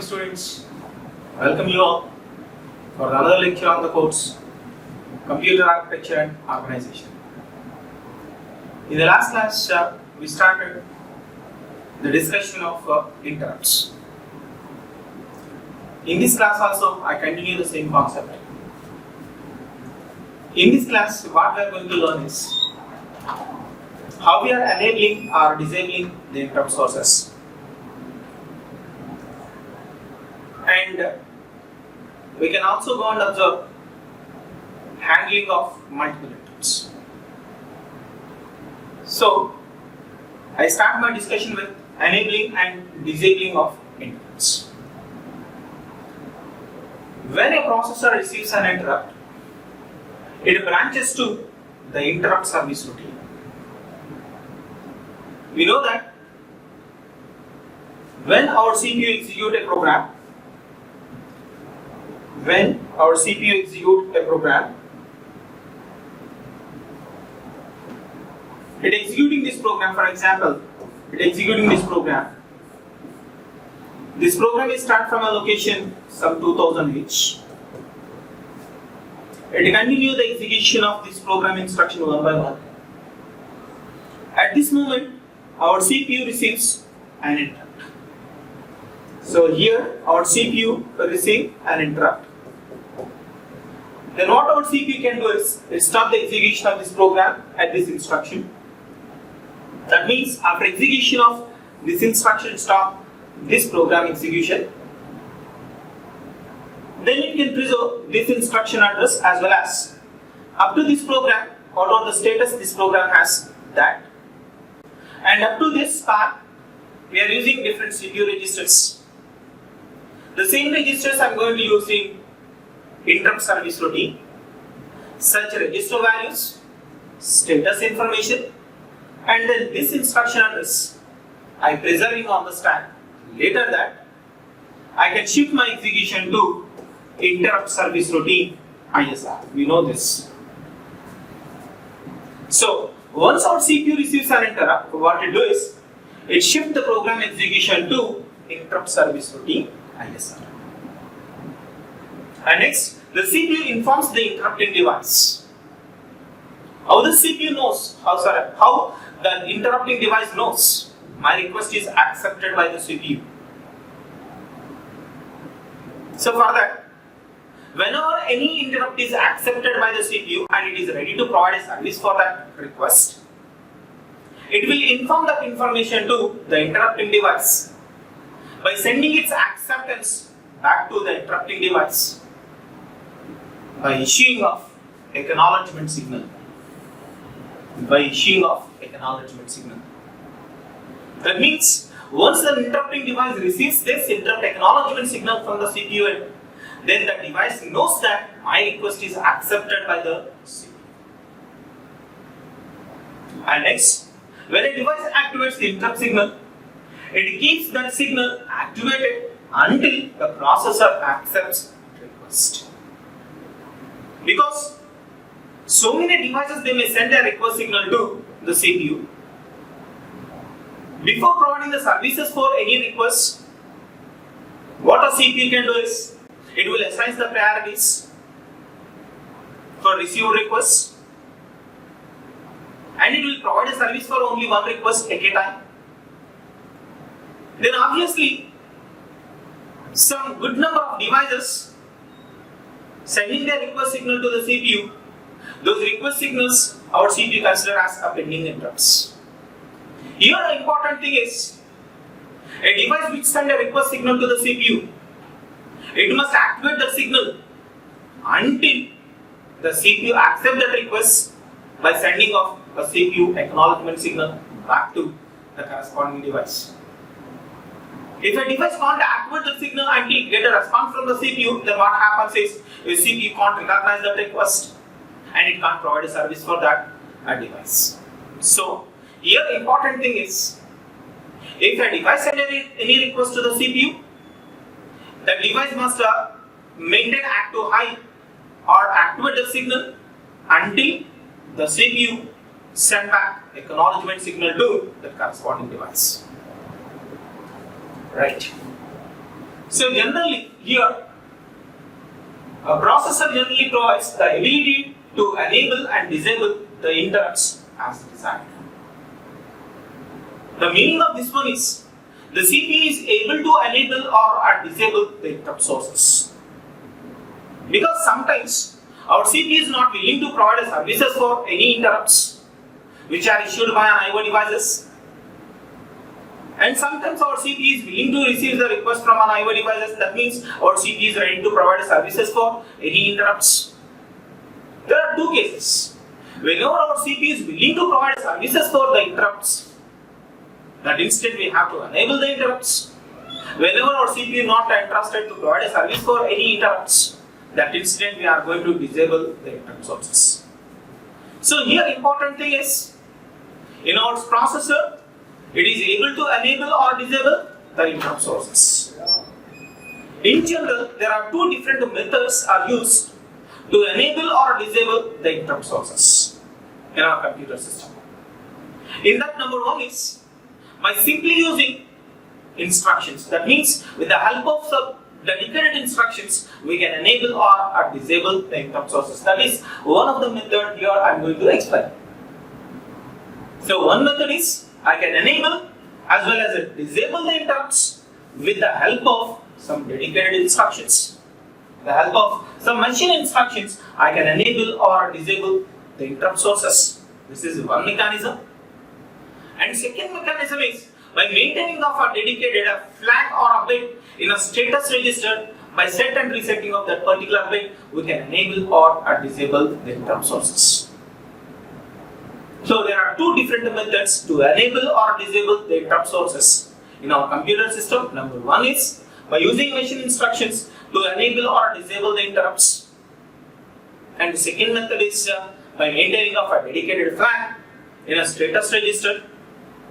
morning, students. Welcome you all for another lecture on the course Computer Architecture and Organization. In the last class, we started the discussion of interrupts. In this class also, I continue the same concept. In this class, what we are going to learn is how we are enabling or disabling the interrupt sources. And we can also go and observe handling of multiple interrupts. So, I start my discussion with enabling and disabling of interrupts. When a processor receives an interrupt, it branches to the interrupt service routine. We know that when our CPU executes a program, it executing this program, for example, this program is start from a location some 2000 H. It continue the execution of this program instruction one by one. At this moment, our CPU receives an interrupt. So here our CPU receives an interrupt. Then what our CPU can do is stop the execution of this program at this instruction. That means after execution of this instruction stop this program execution, then it can preserve this instruction address as well as up to this program, what are the status this program has, that. And up to this part, we are using different CPU registers. The same registers I am going to use in interrupt service routine. Such register values, status information, and then this instruction address I am preserving on the stack. Later that I can shift my execution to interrupt service routine ISR. We know this. So once our CPU receives an interrupt, what it do is it shifts the program execution to interrupt service routine ISR. And next, the CPU informs the interrupting device. How the CPU knows? How the interrupting device knows my request is accepted by the CPU. So for that, whenever any interrupt is accepted by the CPU and it is ready to provide a service for that request, it will inform that information to the interrupting device by sending its acceptance back to the interrupting device by issuing of acknowledgement signal. That means once the interrupting device receives this interrupt acknowledgement signal from the CPU, then the device knows that my request is accepted by the CPU. And next, when a device activates the interrupt signal, it keeps that signal activated until the processor accepts the request. Because so many devices they may send a request signal to the CPU. Before providing the services for any request, what a CPU can do is it will assign the priorities for received requests, and it will provide a service for only one request at a time. Then obviously, some good number of devices sending their request signal to the CPU, those request signals our CPU consider as a pending interrupts. Here the important thing is, a device which sends a request signal to the CPU, it must activate the signal until the CPU accepts that request by sending off a CPU acknowledgement signal back to the corresponding device. If a device can't activate the signal until get a response from the CPU, then what happens is the CPU can't recognize that request and it can't provide a service for that device. So here important thing is, if a device sends any request to the CPU, the device must maintain active high or activate the signal until the CPU send back acknowledgement signal to the corresponding device. Right. So generally here, a processor generally provides the ability to enable and disable the interrupts as desired. The meaning of this one is the CPU is able to enable or disable the interrupt sources. Because sometimes our CPU is not willing to provide services for any interrupts which are issued by an IO devices. And sometimes our CPU is willing to receive the request from an IO devices. That means our CPU is ready to provide services for any interrupts. There are two cases. Whenever our CPU is willing to provide services for the interrupts, that instant we have to enable the interrupts. Whenever our CPU is not interested to provide a service for any interrupts, that instant we are going to disable the interrupt sources. So here important thing is, in our processor, it is able to enable or disable the interrupt sources. In general, there are two different methods are used to enable or disable the interrupt sources in our computer system. In that, number one is by simply using instructions. That means with the help of some dedicated instructions, we can enable or disable the interrupt sources. That is one of the methods here I am going to explain. So one method is I can enable as well as disable the interrupts with the help of some dedicated instructions. With the help of some machine instructions, I can enable or disable the interrupt sources. This is one mechanism. And second mechanism is by maintaining of a dedicated flag or a bit in a status register. By set and resetting of that particular bit, we can enable or disable the interrupt sources. So there are two different methods to enable or disable the interrupt sources in our computer system. Number one is by using machine instructions to enable or disable the interrupts. And the second method is by maintaining of a dedicated flag in a status register.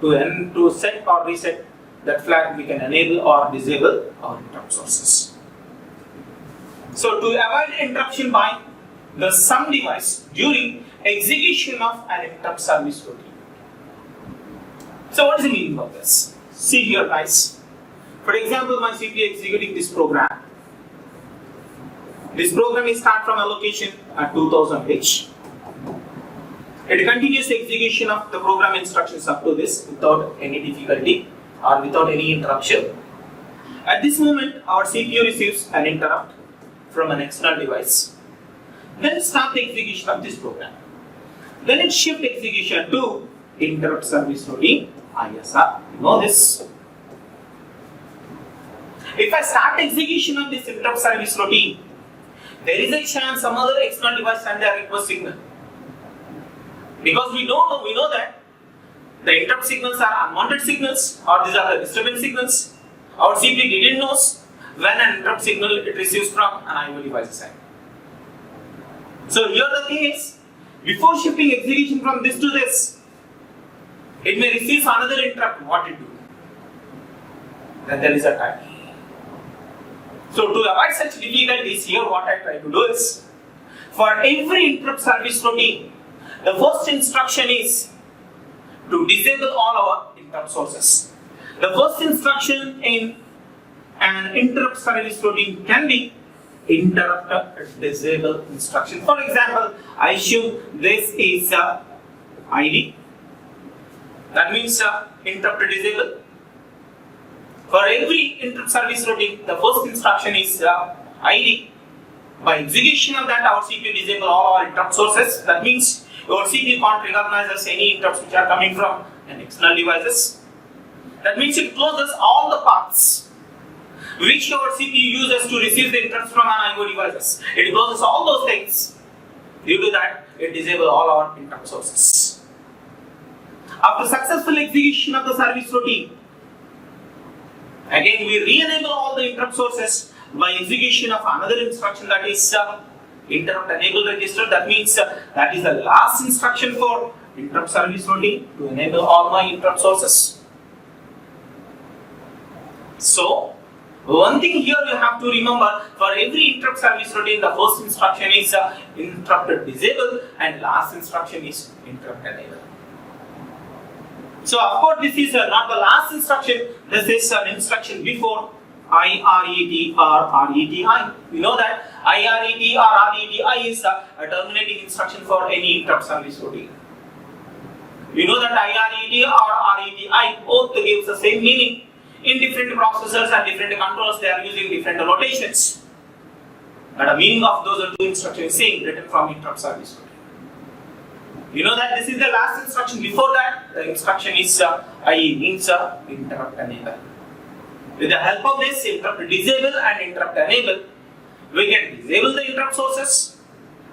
To set or reset that flag, we can enable or disable our interrupt sources. So to avoid interruption by some device during execution of an interrupt service routine. So what is the meaning of this? See here guys. For example, my CPU executing this program. This program is start from a location at 2000 H. It continues the execution of the program instructions up to this without any difficulty or without any interruption. At this moment, our CPU receives an interrupt from an external device. Then it starts the execution of this program. Then it shifts execution to interrupt service routine, ISR. You know this. If I start execution of this interrupt service routine, there is a chance some other external device send a request signal. Because we know that the interrupt signals are unwanted signals or these are the disturbance signals. Our CPU didn't know when an interrupt signal it receives from an IO device side. So here the thing is, before shifting execution from this to this, it may receive another interrupt. What it do? Then there is a time. So to avoid such difficulties, here what I try to do is, for every interrupt service routine, the first instruction is to disable all our interrupt sources. The first instruction in an interrupt service routine can be interrupt disable instruction. For example, I assume this is ID. That means interrupt disable. For every interrupt service routine, the first instruction is ID. By execution of that, our CPU disable all our interrupt sources. That means your CPU can't recognize as any interrupts which are coming from an external devices. That means it closes all the paths which your CPU uses to receive the interrupts from an IO devices. It closes all those things. Due to that, it disables all our interrupt sources. After successful execution of the service routine, again we re-enable all the interrupt sources by execution of another instruction, that is interrupt enable register. That means that is the last instruction for interrupt service routine to enable all my interrupt sources. So one thing here you have to remember, for every interrupt service routine, the first instruction is interrupt disable and last instruction is interrupt enable. So of course this is not the last instruction, this is an instruction before IRET or RETI. We know that IRET or RETI is a terminating instruction for any interrupt service routine. We know that IRET or RETI both gives the same meaning. In different processors and different controllers, they are using different notations. But the meaning of those are two instructions is same, written from interrupt service routine. You know that this is the last instruction. Before that, the instruction is IE, means interrupt enable. With the help of this interrupt disable and interrupt enable, we can disable the interrupt sources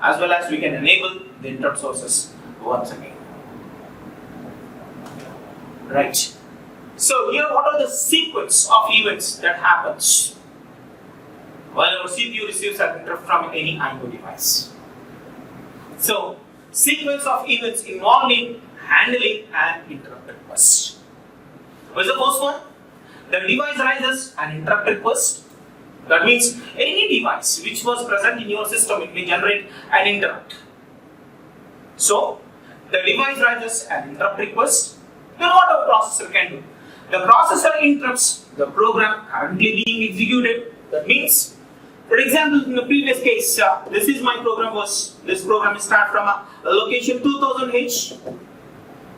as well as we can enable the interrupt sources once again. Right. So here, what are the sequence of events that happens while our CPU receives an interrupt from any I/O device? So, sequence of events involved in handling an interrupt request. What is the first one? The device raises an interrupt request. That means any device which was present in your system, it may generate an interrupt. So, the device raises an interrupt request. Then what our processor can do? The processor interrupts the program currently being executed. That means, for example, in the previous case, this is my program this program is start from a location 2000H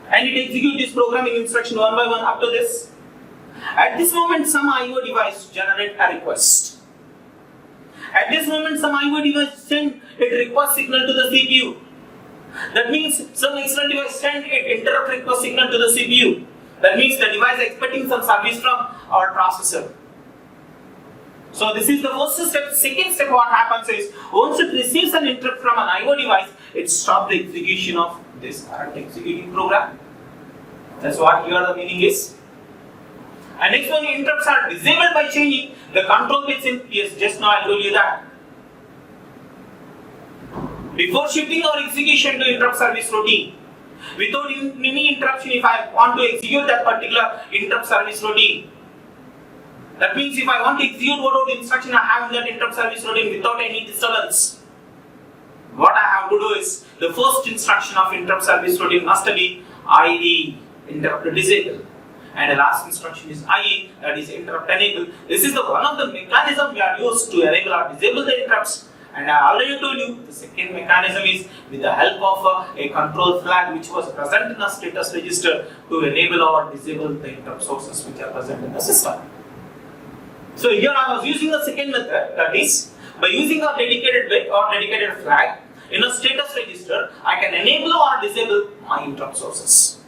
and it executes this program in instruction one by one up to this. At this moment, some I/O device generate a request. At this moment, some I/O device send a request signal to the CPU. That means some external device send an interrupt request signal to the CPU. That means the device is expecting some service from our processor. So this is the first step. Second step, what happens is, once it receives an interrupt from an I/O device, it stops the execution of this current executing program. That's what here the meaning is. And next one, interrupts are disabled by changing the control bits in PS. Just now I told you that. Before shifting our execution to interrupt service routine, without any interruption, if I want to execute that particular interrupt service routine, that means if I want to execute whatever instruction I have in that interrupt service routine without any disturbance, what I have to do is, the first instruction of interrupt service routine must be IE, interrupt disable, and the last instruction is IE, that is interrupt enable. This is the one of the mechanism we are used to enable or disable the interrupts. And I already told you, the second mechanism is with the help of a control flag which was present in a status register to enable or disable the interrupt sources which are present in the system. So here I was using the second method, that is, by using a dedicated bit or dedicated flag in a status register, I can enable or disable my interrupt sources.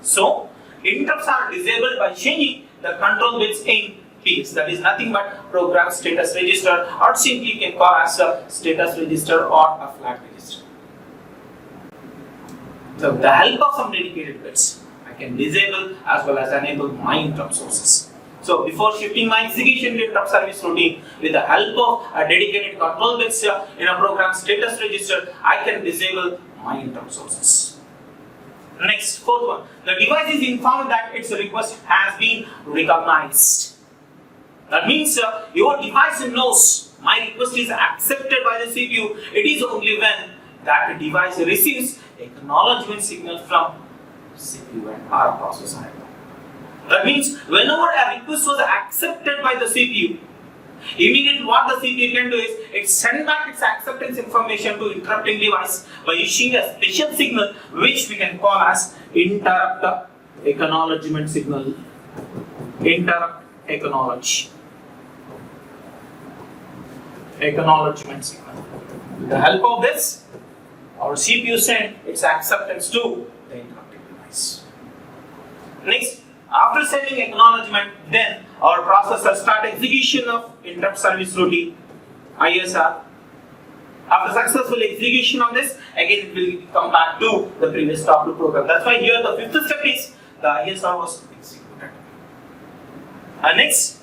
So, interrupts are disabled by changing the control bits in PS, that is nothing but program status register, or simply you can call as a status register or a flag register. So with the help of some dedicated bits, I can disable as well as enable my interrupt sources. So before shifting my execution to interrupt service routine, with the help of a dedicated control bits in a program status register, I can disable my interrupt sources. Next, fourth one, the device is informed that its request has been recognized. That means your device knows my request is accepted by the CPU. It is only when that device receives acknowledgement signal from CPU and our processor. That means whenever a request was accepted by the CPU, immediately what the CPU can do is it sends back its acceptance information to interrupting device by issuing a special signal which we can call as interrupt acknowledgement signal. Interrupt acknowledgement signal. With the help of this, our CPU sends its acceptance to the interrupting device. Next, after sending acknowledgement, then our processor start execution of interrupt service routine, ISR. After successful execution of this, again it will come back to the previous stop loop program. That's why here the fifth step is the ISR was executed. Next,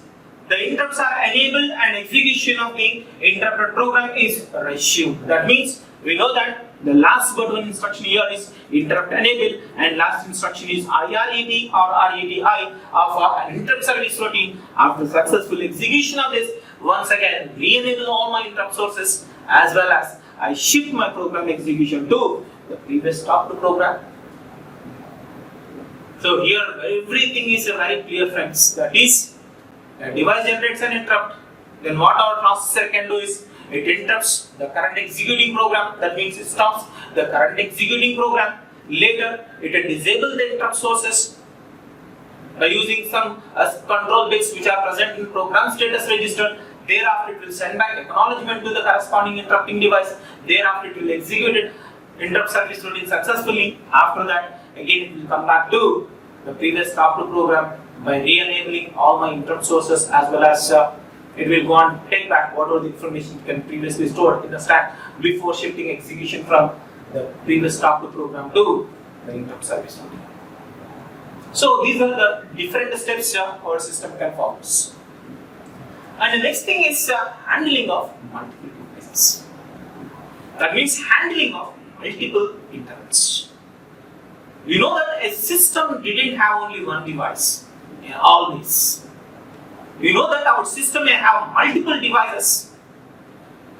the interrupts are enabled and execution of the interrupted program is resumed. That means we know that the last but one instruction here is interrupt enable and last instruction is IRET or RETI of an interrupt service routine. After successful execution of this, once again re-enable all my interrupt sources as well as I shift my program execution to the previous stop to program. So here everything is very clear, friends. That is, a device generates an interrupt, then what our processor can do is it interrupts the current executing program. That means it stops the current executing program. Later, it will disable the interrupt sources by using some control bits which are present in program status register. Thereafter, it will send back acknowledgement to the corresponding interrupting device. Thereafter, it will execute it, interrupt service routine successfully. After that, again it will come back to the previous stopped program by re-enabling all my interrupt sources, as well as it will go and take back whatever the information can previously stored in the stack before shifting execution from the previous stopped program to the interrupt service routine. So these are the different steps our system can follow. And the next thing is handling of multiple devices. That means handling of multiple interrupts. We know that a system didn't have only one device in all this. We know that our system may have multiple devices.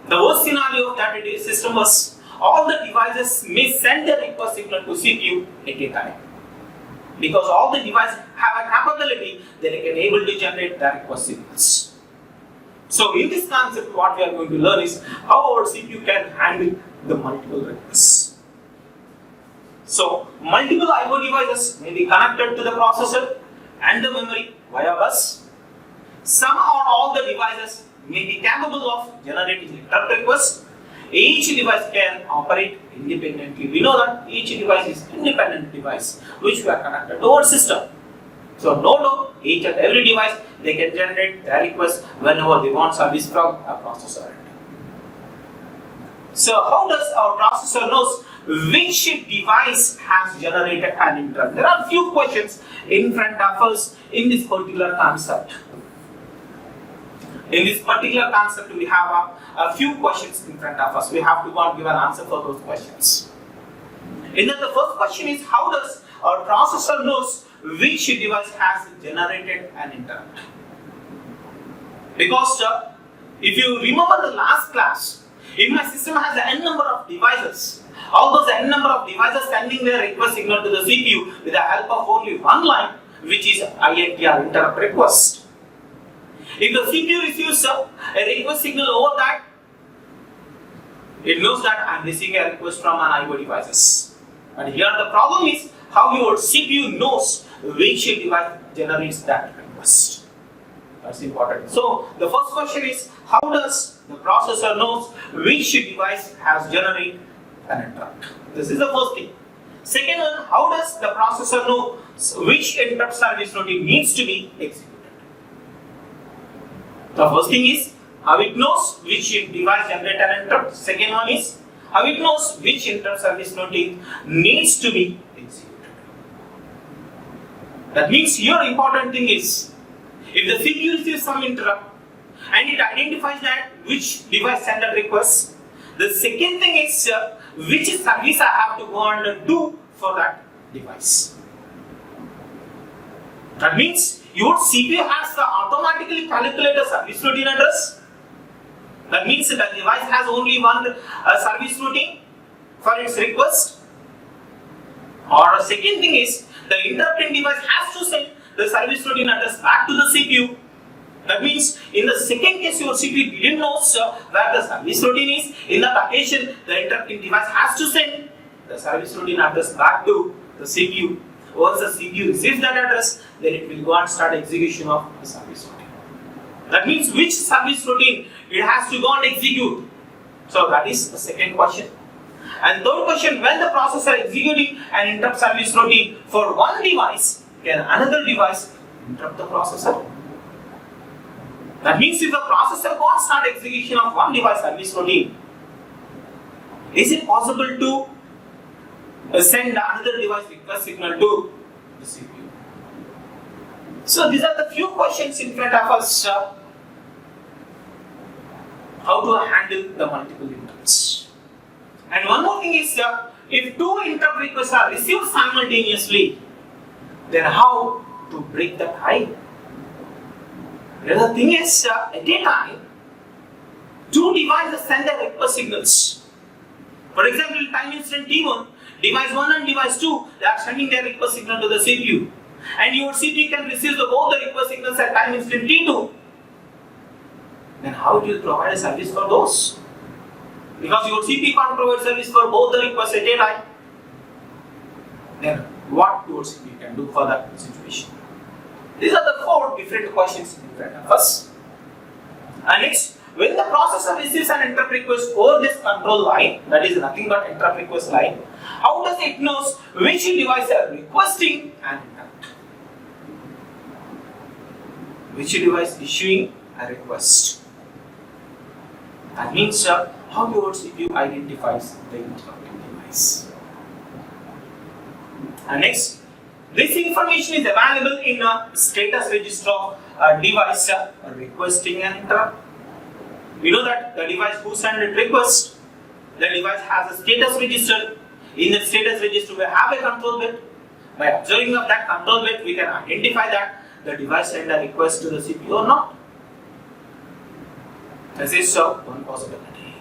The worst scenario of that system was all the devices may send a request signal to CPU at a time. Because all the devices have a capability that they can able to generate the request signals. So in this concept, what we are going to learn is how our CPU can handle the multiple requests. So multiple I/O devices may be connected to the processor and the memory via bus. Some or all the devices may be capable of generating interrupt requests. Each device can operate independently. We know that each device is independent device which we are connected to our system. So no doubt, each and every device they can generate their request whenever they want service from a processor. So how does our processor knows which device has generated an interrupt? There are few questions in front of us in this particular concept. In this particular concept, we have a few questions in front of us. We have to go and give an answer for those questions. And then the first question is, how does our processor knows which device has generated an interrupt? Because if you remember the last class, if my system has n number of devices, all those n number of devices sending their request signal to the CPU with the help of only one line, which is INTR, interrupt request. If the CPU receives a request signal over that, it knows that I am receiving a request from an I/O devices. And here the problem is how your CPU knows which device generates that request. That's important. So the first question is, how does the processor knows which device has generated an interrupt? This is the first thing. Second one, how does the processor know which interrupt service routine needs to be executed? The first thing is how it knows which device generates an interrupt. Second one is how it knows which interrupt service routine needs to be executed. That means your important thing is, if the CPU receives some interrupt and it identifies that which device sent a request, the second thing is which service I have to go and do for that device. That means your CPU has to automatically calculate a service routine address. That means the device has only one service routine for its request. Or a second thing is, the interrupting device has to send the service routine address back to the CPU. That means in the second case your CPU didn't know where the service routine is. In that occasion, the interrupting device has to send the service routine address back to the CPU. Once the CPU receives that address, then it will go and start execution of the service routine. That means which service routine it has to go and execute. So that is the second question. And third question, when the processor executing an interrupt service routine for one device, can another device interrupt the processor? That means if the processor can't start execution of one device service routine, is it possible to send another device request signal to the CPU? So these are the few questions in front of us. How to handle the multiple interrupts. And one more thing is, if two interrupt requests are received simultaneously, then how to break the tie? The thing is, at a time, two devices send their request signals. For example, time instant T1, device 1 and device 2, they are sending their request signal to the CPU. and your CPU can receive both the request signals at time instant T2, then how do you provide a service for those? Because your CPU can't provide service for both the requests at a time. Then what your CPU can do for that situation? These are the 4 different questions in front of us. And next, when the processor receives an interrupt request over this control line, that is nothing but interrupt request line, how does it know which device are requesting an interrupt? Which device issuing a request? That means how your CPU identifies the interrupting device. And next, this information is available in a status register of a device requesting an interrupt. We know that the device who sent a request, the device has a status register. In the status register, we have a control bit. By observing of that control bit, we can identify that the device sent a request to the CPU or not. This is one possibility.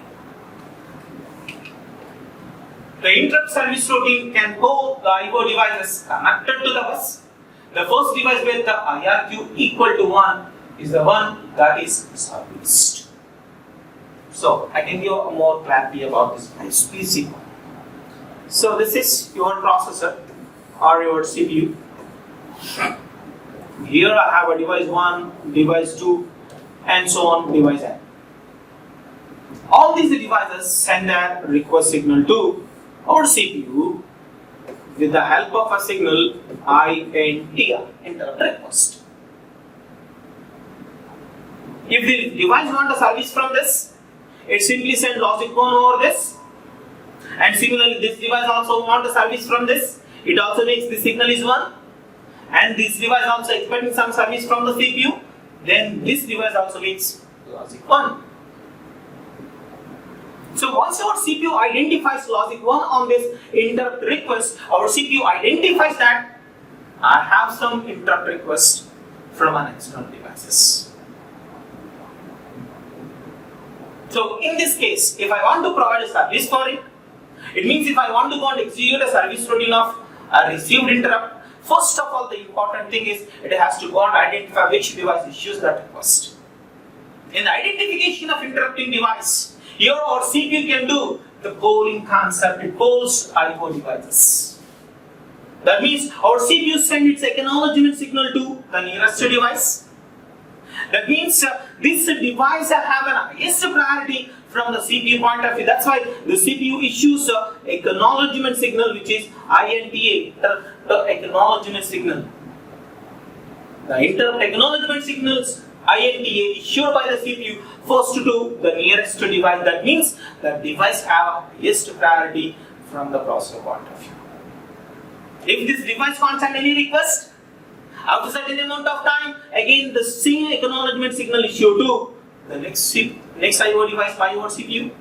The interrupt service routine can call the IO devices connected to the bus. The first device with the IRQ equal to 1 is the one that is serviced. So I can give more clarity about this PC. So this is your processor or your CPU. Here I have a device 1, device 2, and so on, device n. All these devices send a request signal to our CPU with the help of a signal INTR, interrupt request. If the device wants a service from this, it simply sends logic 1 over this, and similarly this device also wants a service from this, it also makes the signal is 1, and this device also expecting some service from the CPU, then this device also makes logic 1. So once our CPU identifies logic 1 on this interrupt request, our CPU identifies that I have some interrupt request from an external devices. So in this case, if I want to provide a service for it, it means if I want to go and execute a service routine of a received interrupt, first of all the important thing is it has to go and identify which device issues that request. In the identification of interrupting device, here our CPU can do the polling concept, it polls IO devices. That means our CPU sends its acknowledgement signal to the nearest device. That means this device have an highest priority from the CPU point of view. That's why the CPU issues acknowledgement signal, which is INTA, the acknowledgement signal. The interrupt acknowledgement signals INTA issued by the CPU first to the nearest device. That means the device have highest priority from the processor point of view. If this device can't send any request, after a certain amount of time, again the same acknowledgement signal issued to the next IO device by your CPU.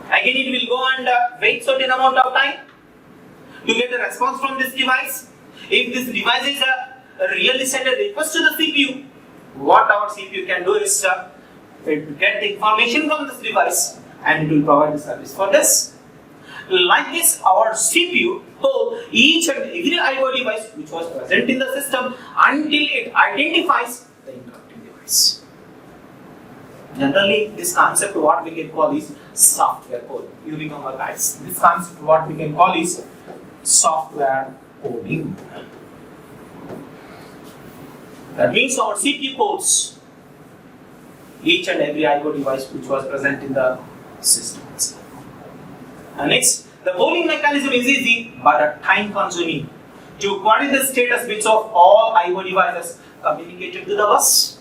Again it will go and wait certain amount of time to get a response from this device. If this device is really send a request to the CPU, what our CPU can do is it get the information from this device and it will provide the service for this. Like this, our CPU told each and every IO device which was present in the system until it identifies the interrupting device. Generally, this concept what we can call is software code. You remember guys, this concept what we can call is software coding. That means our CPU codes each and every IO device which was present in the system itself. And next, the polling mechanism is easy but time consuming. To query the status bits of all IO devices communicated to the bus.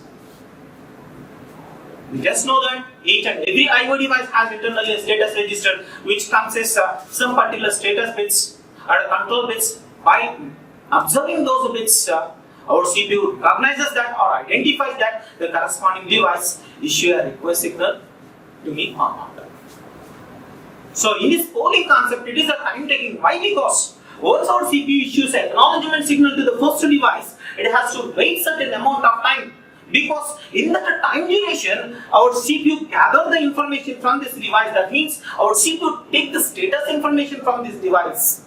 We just know that each and every IO device has internally a status register which consists of some particular status bits or control bits. By observing those bits, our CPU recognizes that or identifies that the corresponding device issue a request signal to me or not. So in this polling concept, it is a time taking. Why? Because once our CPU issues an acknowledgement signal to the first device, it has to wait certain amount of time. Because in that time duration, our CPU gather the information from this device. That means our CPU take the status information from this device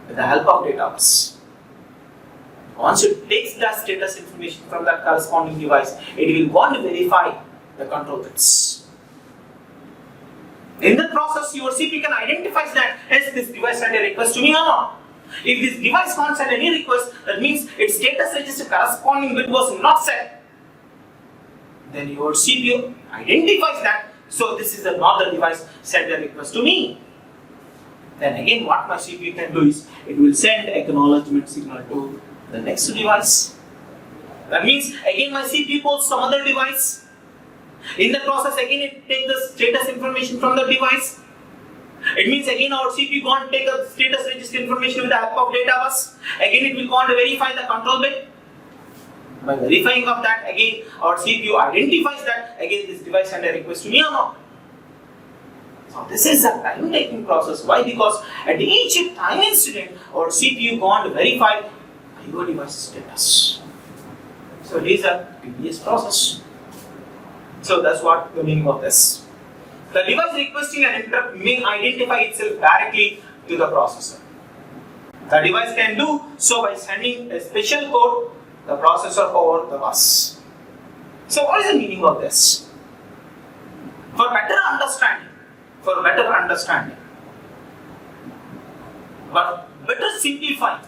with the help of data bus. Once it takes that status information from that corresponding device, it will go and verify the control bits. In the process, your CPU can identify that yes, this device sent a request to me or not. If this device can't send any request, that means its status register corresponding bit was not set. Then your CPU identifies that, so this is not the device sent a request to me. Then again, what my CPU can do is, it will send acknowledgement signal to the next device. That means again my CPU calls some other device. In the process, again it takes the status information from the device. It means again our CPU going to take a status register information with the help of data bus. Again it will go on to verify the control bit. By verifying of that, again our CPU identifies that again this device sent a request to me or not. So this is a time-taking process. Why? Because at each time incident, our CPU go on to verify your device status. So it is a tedious process. So that's what the meaning of this. The device requesting an interrupt may identify itself directly to the processor. The device can do so by sending a special code the processor over the bus. So what is the meaning of this? For better understanding, but better simplify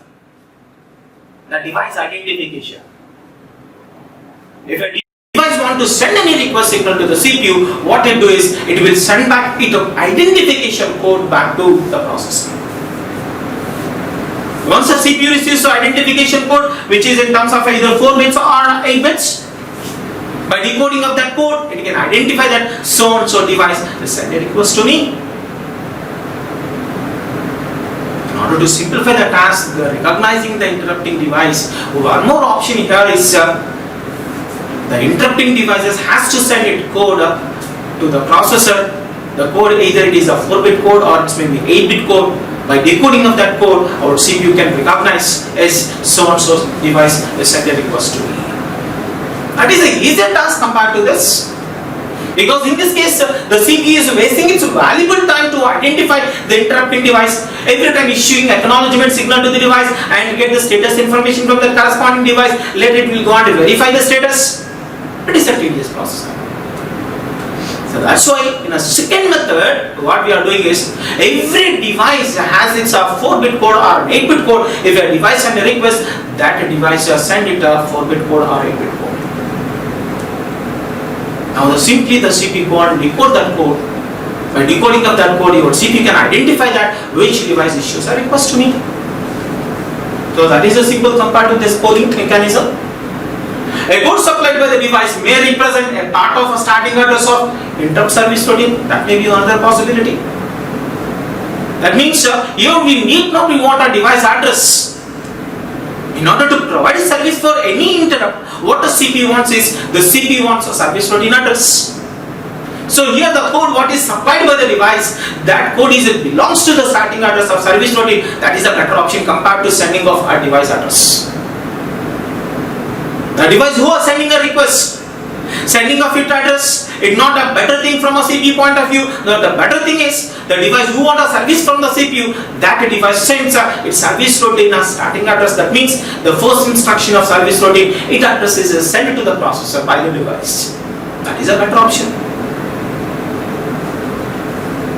the device identification. If a device wants to send any request signal to the CPU, what it do is it will send back its identification code back to the processor. Once the CPU receives the identification code, which is in terms of either 4 bits or 8 bits, by decoding of that code, it can identify that so and so device will send a request to me. In order to simplify the task, recognizing the interrupting device, one more option here is the interrupting devices has to send its code to the processor. The code, either it is a 4-bit code or it's maybe 8-bit code. By decoding of that code, our CPU can recognize as so and so device will send a request to me. That is an easier task compared to this. Because in this case, the CPU is wasting its valuable time to identify the interrupting device, every time issuing acknowledgement signal to the device and get the status information from the corresponding device. Later it will go on to verify the status. It is a tedious process. So that's why in a second method, what we are doing is, every device has its 4-bit code or 8-bit code. If a device sends a request, that device send it a 4-bit code or 8-bit code. Now simply the CPU go and decode that code. By decoding of that code, your CPU can identify that which device issues a request to me. So that is a simple compared to this polling mechanism. A code supplied by the device may represent a part of a starting address of interrupt service routine. That may be another possibility. That means here we need not want a device address. In order to provide service for any interrupt, what the CPU wants is, the CPU wants a service routine address. So here the code what is supplied by the device, that code belongs to the starting address of service routine. That is a better option compared to sending of a device address. The device who are sending a request, sending of its address, it's not a better thing from a CPU point of view. No, the better thing is the device who want a service from the CPU, that device sends its service routine as starting address. That means the first instruction of service routine, its address is sent to the processor by the device. That is a better option.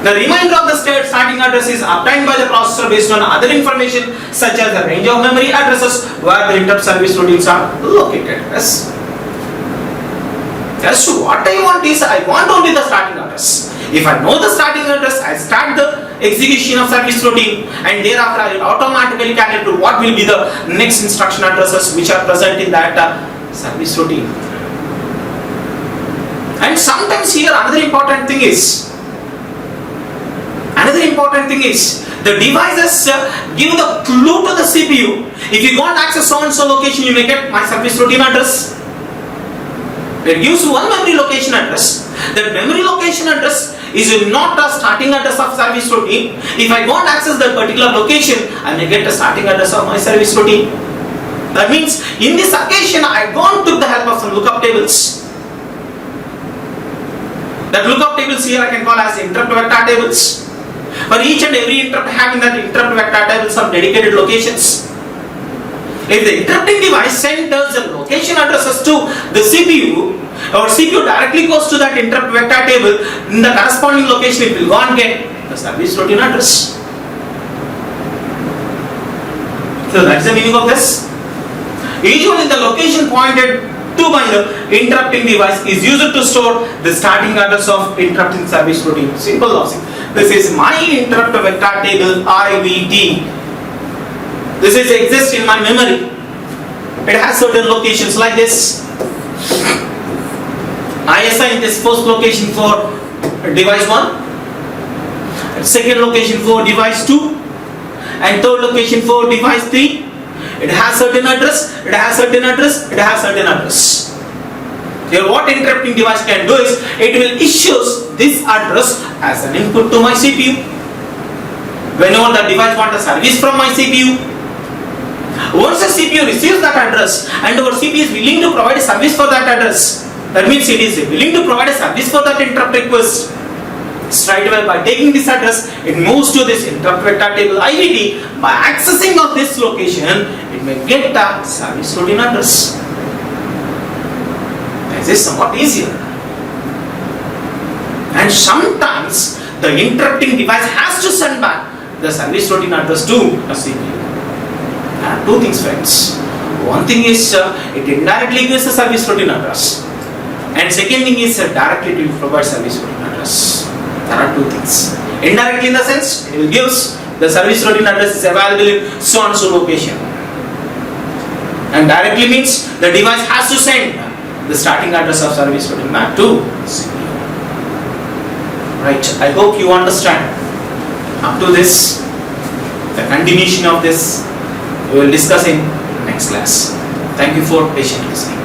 The remainder of the starting address is obtained by the processor based on other information such as the range of memory addresses where the interrupt service routines are located. Yes. As to what I want is, I want only the starting address. If I know the starting address, I start the execution of service routine, and thereafter I will automatically calculate what will be the next instruction addresses which are present in that service routine. And sometimes here another important thing is, the devices give the clue to the CPU. If you want access so and so location, you may get my service routine address. It gives one memory location address. That memory location address is not a starting address of service routine. If I want access that particular location, I may get the starting address of my service routine. That means in this occasion, I took the help of some lookup tables. That lookup tables here I can call as interrupt vector tables. For each and every interrupt, having that interrupt vector table some dedicated locations. If the interrupting device sends the location addresses to the CPU, or CPU directly goes to that interrupt vector table, in the corresponding location it will go and get the service routine address. So that's the meaning of this. Usually the location pointed to by the interrupting device is used to store the starting address of interrupting service routine. Simple logic. This is my interrupt vector table IVT. This is exists in my memory. It has certain locations like this. I assign this first location for device 1, second location for device 2, and third location for device 3. It has certain address, it has certain address, it has certain address. Here what interrupting device can do is, it will issue this address as an input to my CPU. Whenever the device wants a service from my CPU, once the CPU receives that address and our CPU is willing to provide a service for that address, that means it is willing to provide a service for that interrupt request. Straight away by taking this address, it moves to this interrupt vector table IVT. By accessing of this location, it may get the service routine address. This is somewhat easier. And sometimes the interrupting device has to send back the service routine address to a CPU. There are two things, friends. One thing is it indirectly gives the service routine address, and second thing is directly it will provide service routine address. There are two things. Indirectly in the sense, it will give the service routine address is available in so and so location, and directly means the device has to send the starting address of service routine back to CPU. Right, I hope you understand. Up to this, the continuation of this we will discuss in next class. Thank you for patiently listening.